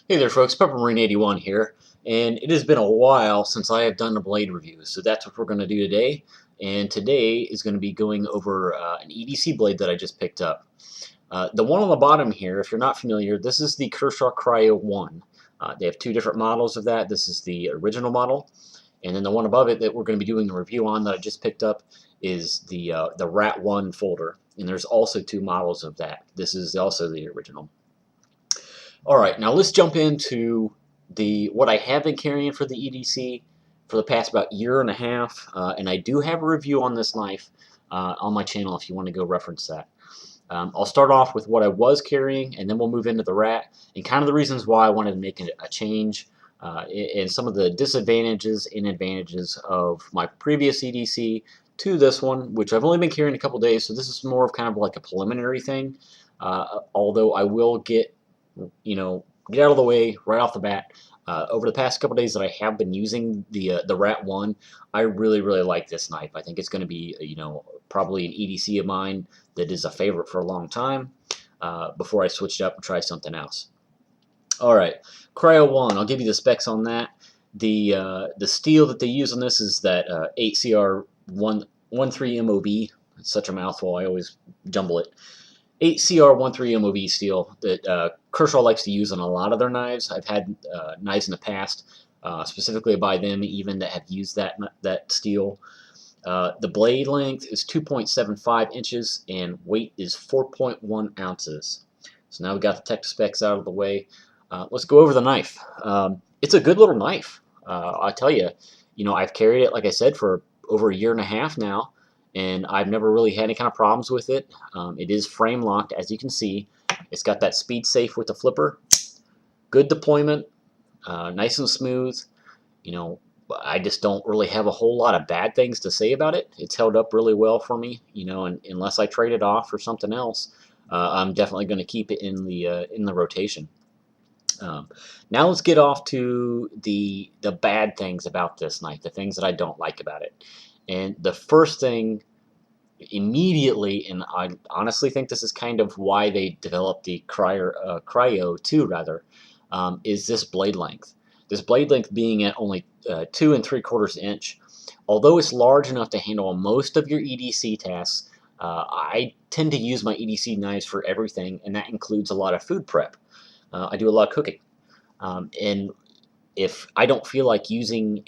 Hey there folks, Peppermarine81 here, and it has been a while since I have done a blade review, so that's what we're going to do today. And today is going to be going over an EDC blade that I just picked up. The one on the bottom here, if you're not familiar, this is the Kershaw Cryo 1. They have two different models of that. This is the original model, and then the one above it that we're going to be doing a review on that I just picked up is the Rat 1 folder, and there's also two models of that. This is also the original. Alright, now let's jump into what I have been carrying for the EDC for the past about year and a half, and I do have a review on this knife on my channel if you want to go reference that. I'll start off with what I was carrying, and then we'll move into the Rat, and kind of the reasons why I wanted to make a change, and some of the disadvantages and advantages of my previous EDC to this one, which I've only been carrying a couple days, so this is more of kind of like a preliminary thing, although I will get out of the way right off the bat. Over the past couple days that I have been using the Rat 1, I really like this knife. I think it's going to be probably an EDC of mine that is a favorite for a long time before I switched up and try something else. Alright, Cryo 1, I'll give you the specs on that. The steel that they use on this is that 8CR13 MOB. It's such a mouthful, I always jumble it. 8CR13 MOB steel that Kershaw likes to use on a lot of their knives. I've had knives in the past, specifically by them even, that have used that steel. The blade length is 2.75 inches and weight is 4.1 ounces. So now we've got the tech specs out of the way. Let's go over the knife. It's a good little knife. I tell you, I've carried it, like I said, for over a year and a half now, and I've never really had any kind of problems with it. It is frame locked, as you can see. It's got that speed safe with the flipper. Good deployment, nice and smooth. I just don't really have a whole lot of bad things to say about it. It's held up really well for me, and unless I trade it off for something else, I'm definitely going to keep it in the rotation. Now let's get off to the bad things about this knife, the things that I don't like about it. And the first thing immediately, and I honestly think this is kind of why they developed the Cryo 2 rather, is this blade length. This blade length being at only 2 3/4 inch. Although it's large enough to handle most of your EDC tasks, I tend to use my EDC knives for everything, and that includes a lot of food prep. I do a lot of cooking, and if I don't feel like using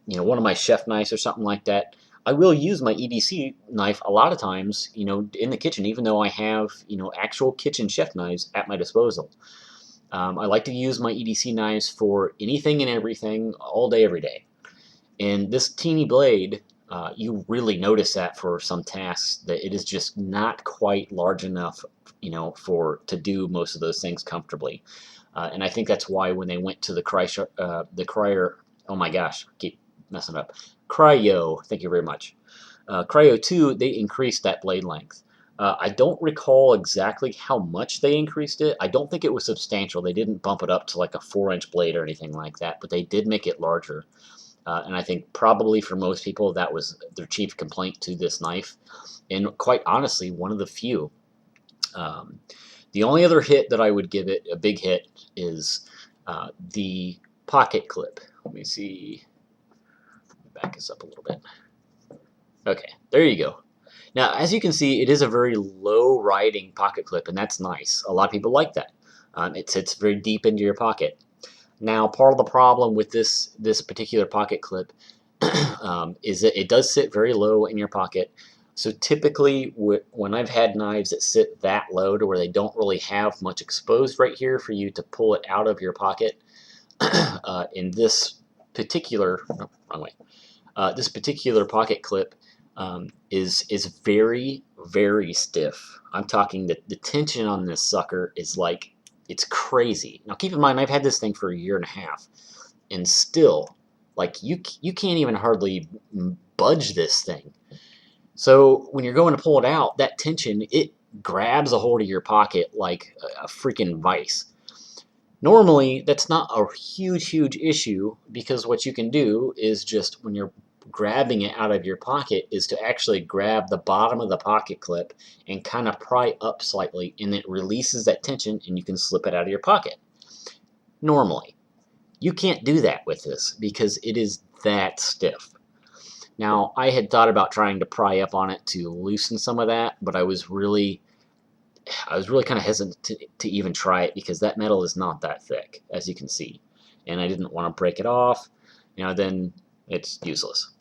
one of my chef knives or something like that, I will use my EDC knife a lot of times, in the kitchen, even though I have, actual kitchen chef knives at my disposal. I like to use my EDC knives for anything and everything, all day, every day. And this teeny blade, you really notice that for some tasks that it is just not quite large enough, to do most of those things comfortably. And I think that's why when they went to the Cryo, oh my gosh, I keep messing up. Cryo, thank you very much. Cryo 2, they increased that blade length. I don't recall exactly how much they increased it. I don't think it was substantial. They didn't bump it up to like a 4-inch blade or anything like that, but they did make it larger. And I think probably for most people that was their chief complaint to this knife, and quite honestly, one of the few. The only other hit that I would give it, a big hit, is the pocket clip. Let me see. Back this up a little bit. Okay, there you go. Now, as you can see, it is a very low riding pocket clip, and that's nice. A lot of people like that. It sits very deep into your pocket. Now, part of the problem with this particular pocket clip is that it does sit very low in your pocket. So typically, when I've had knives that sit that low to where they don't really have much exposed right here for you to pull it out of your pocket, in this particular, no, wrong way. This particular pocket clip is very stiff. I'm talking that the tension on this sucker is like, it's crazy. Now keep in mind, I've had this thing for a year and a half, and still, like, you can't even hardly budge this thing. So when you're going to pull it out, that tension, it grabs a hold of your pocket like a freaking vice. Normally, that's not a huge issue, because what you can do is just, when you're grabbing it out of your pocket is to actually grab the bottom of the pocket clip and kind of pry up slightly, and it releases that tension and you can slip it out of your pocket. Normally, you can't do that with this because it is that stiff. Now, I had thought about trying to pry up on it to loosen some of that, but I was really kind of hesitant to even try it because that metal is not that thick, as you can see. And I didn't want to break it off, then it's useless.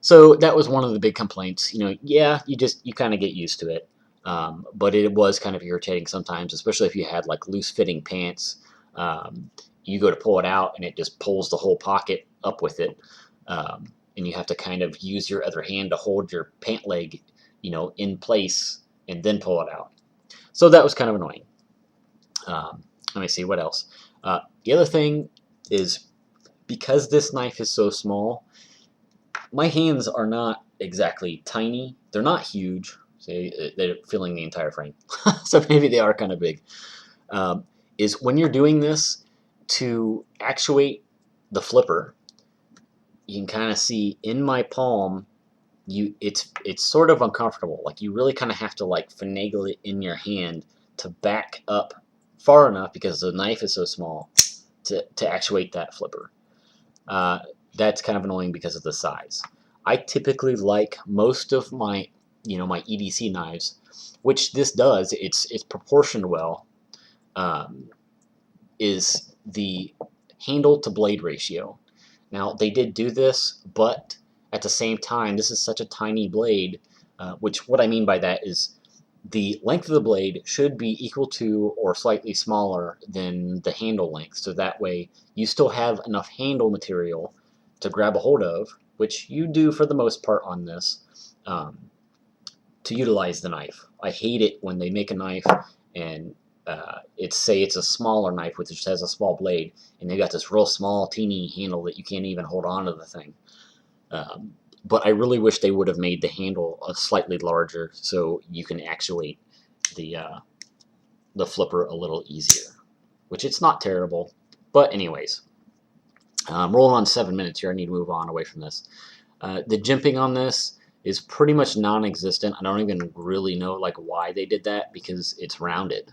So that was one of the big complaints. Yeah, you kind of get used to it. But it was kind of irritating sometimes, especially if you had like loose fitting pants. You go to pull it out and it just pulls the whole pocket up with it. And you have to kind of use your other hand to hold your pant leg, in place and then pull it out. So that was kind of annoying. Let me see what else. The other thing is, because this knife is so small, my hands are not exactly tiny. They're not huge. See, they're filling the entire frame. So maybe they are kind of big. Is when you're doing this, to actuate the flipper, you can kind of see in my palm, it's sort of uncomfortable. Like you really kind of have to like finagle it in your hand to back up far enough, because the knife is so small, to actuate that flipper. That's kind of annoying because of the size. I typically like most of my my EDC knives, which this does. It's proportioned well. Is the handle to blade ratio. Now they did do this, but at the same time, this is such a tiny blade, which what I mean by that is the length of the blade should be equal to or slightly smaller than the handle length, so that way you still have enough handle material to grab a hold of, which you do for the most part on this, to utilize the knife. I hate it when they make a knife and it's a smaller knife which just has a small blade, and they got this real small teeny handle that you can't even hold on to the thing. But I really wish they would have made the handle slightly larger so you can actuate the flipper a little easier, which it's not terrible. But anyways, I'm rolling on 7 minutes here. I need to move on away from this. The jimping on this is pretty much non-existent. I don't even really know like why they did that, because it's rounded.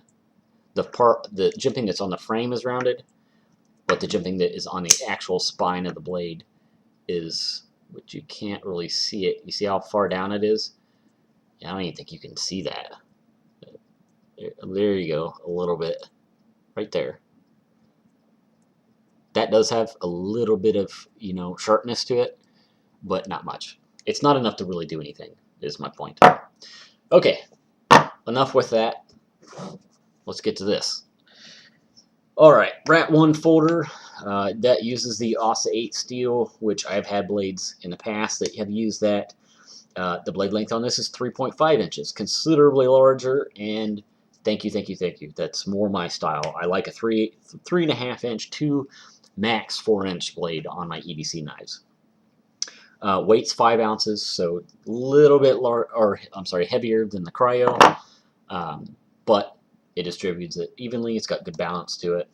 The jimping that's on the frame is rounded, but the jimping that is on the actual spine of the blade is, which you can't really see it. You see how far down it is? I don't even think you can see that. There you go, a little bit. Right there. That does have a little bit of, sharpness to it, but not much. It's not enough to really do anything, is my point. Okay, enough with that. Let's get to this. Alright, Rat 1 folder. That uses the ASA 8 steel, which I've had blades in the past that have used that. The blade length on this is 3.5 inches, considerably larger, and thank you. That's more my style. I like a 3.5 inch to max 4-inch blade on my EDC knives. Weight's 5 ounces, so a little bit heavier than the Cryo, but it distributes it evenly. It's got good balance to it.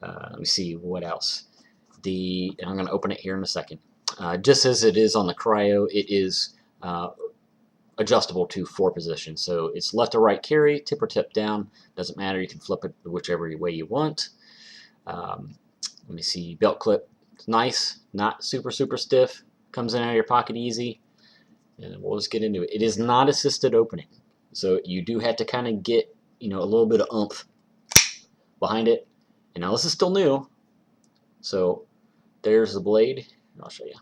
Let me see what else. And I'm going to open it here in a second. Just as it is on the Cryo, it is adjustable to 4 positions. So it's left or right carry, tip or tip down. Doesn't matter. You can flip it whichever way you want. Let me see. Belt clip. It's nice. Not super stiff. Comes in out of your pocket easy. And we'll just get into it. It is not assisted opening, so you do have to kind of get a little bit of oomph behind it. And now this is still new, so there's the blade. I'll show you.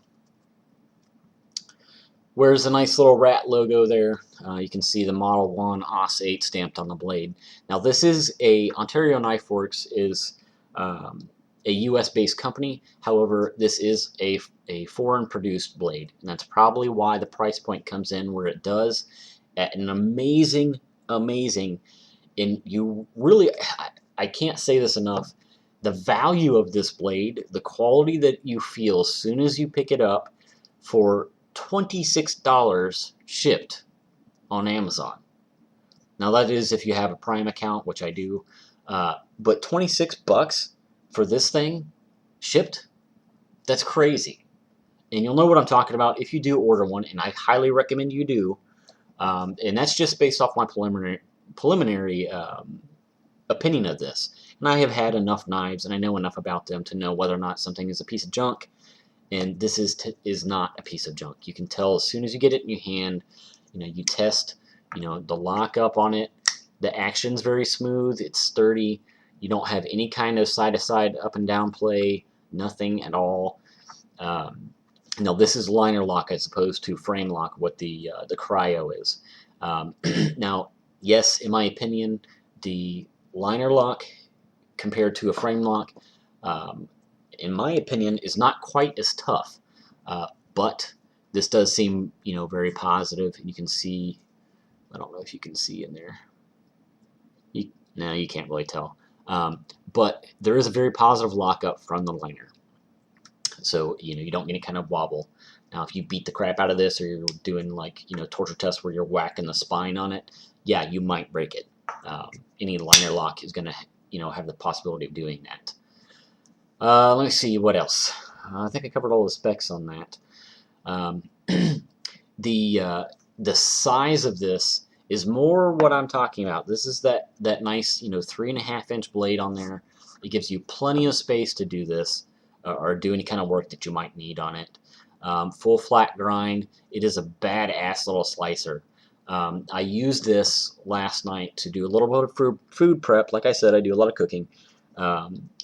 Where's the nice little rat logo there? You can see the Model 1 ASA 8 stamped on the blade. Now this is Ontario Knife Works is a US-based company. However, this is a foreign-produced blade, and that's probably why the price point comes in where it does, at an amazing, and you really, I can't say this enough, the value of this blade, the quality that you feel as soon as you pick it up, for $26 shipped on Amazon. Now that is if you have a Prime account, which I do, but $26 for this thing shipped, that's crazy. and you'll know what I'm talking about if you do order one, and I highly recommend you do. And that's just based off my preliminary opinion of this. And I have had enough knives, and I know enough about them to know whether or not something is a piece of junk. And this is not a piece of junk. You can tell as soon as you get it in your hand. You test, the lockup on it. The action's very smooth. It's sturdy. You don't have any kind of side-to-side up and down play. Nothing at all. This is liner lock as opposed to frame lock, what the Cryo is. Now, yes, in my opinion, the liner lock compared to a frame lock, in my opinion, is not quite as tough. But this does seem, very positive. You can see, I don't know if you can see in there. No, you can't really tell. But there is a very positive lockup from the liner. So, you don't get any kind of wobble. Now, if you beat the crap out of this, or you're doing like, torture tests where you're whacking the spine on it, yeah, you might break it. Any liner lock is going to, have the possibility of doing that. Let me see what else. I think I covered all the specs on that. The size of this is more what I'm talking about. This is that nice, 3.5-inch blade on there. It gives you plenty of space to do this or do any kind of work that you might need on it. Full flat grind. It is a badass little slicer. I used this last night to do a little bit of food prep. Like I said, I do a lot of cooking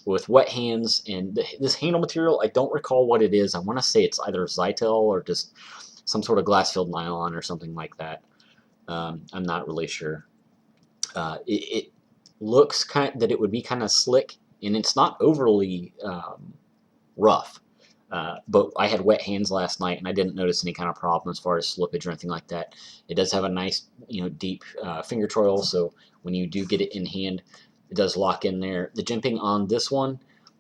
with wet hands. And this handle material, I don't recall what it is. I want to say it's either Zytel or just some sort of glass-filled nylon or something like that. I'm not really sure. It looks that it would be kind of slick, and it's not overly rough. But I had wet hands last night, and I didn't notice any kind of problem as far as slippage or anything like that. It does have a nice, deep finger choil, so when you do get it in hand, it does lock in there. The jimping on this one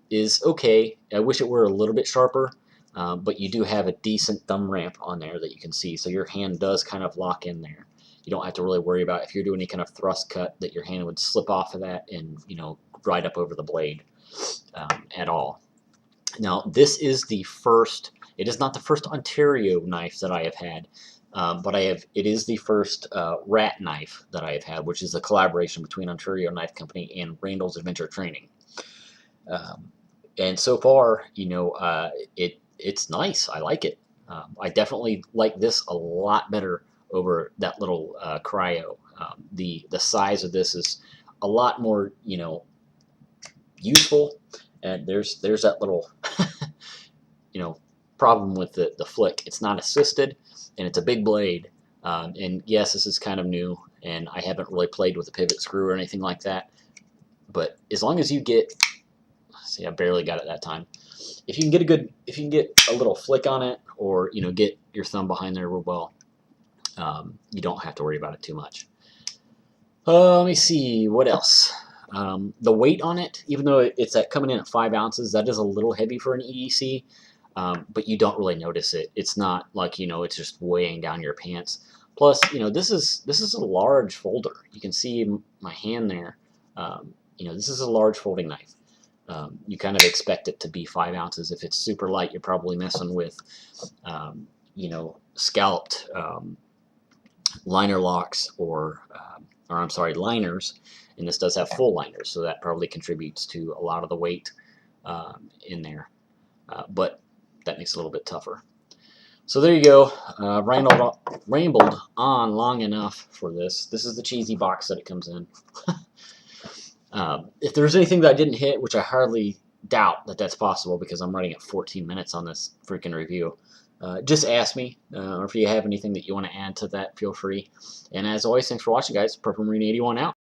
is okay. I wish it were a little bit sharper, but you do have a decent thumb ramp on there that you can see, so your hand does kind of lock in there. You don't have to really worry about if you're doing any kind of thrust cut that your hand would slip off of that and, ride up over the blade at all. Now, this is the first, it is not the first Ontario knife that I have had, but it is the first rat knife that I have had, which is a collaboration between Ontario Knife Company and Randall's Adventure Training. And so far, it's nice. I like it. I definitely like this a lot better over that little Cryo. The size of this is a lot more, useful. And there's that little, problem with the flick. It's not assisted, and it's a big blade. And yes, this is kind of new, and I haven't really played with a pivot screw or anything like that. But as long as you get, see, I barely got it that time. If you can get a little flick on it, or get your thumb behind there real well, you don't have to worry about it too much. Let me see what else. The weight on it, even though it's coming in at 5 ounces, that is a little heavy for an EDC, but you don't really notice it. It's not like, it's just weighing down your pants. Plus, this is a large folder. You can see my hand there. This is a large folding knife. You kind of expect it to be 5 ounces. If it's super light, you're probably messing with, scalped liner locks or I'm sorry, liners. And this does have full liners, so that probably contributes to a lot of the weight in there. But that makes it a little bit tougher. So there you go. Rambled on long enough for this. This is the cheesy box that it comes in. If there's anything that I didn't hit, which I hardly doubt that that's possible because I'm running at 14 minutes on this freaking review, just ask me, or if you have anything that you want to add to that, feel free. And as always, thanks for watching, guys. Purple Marine 81 out.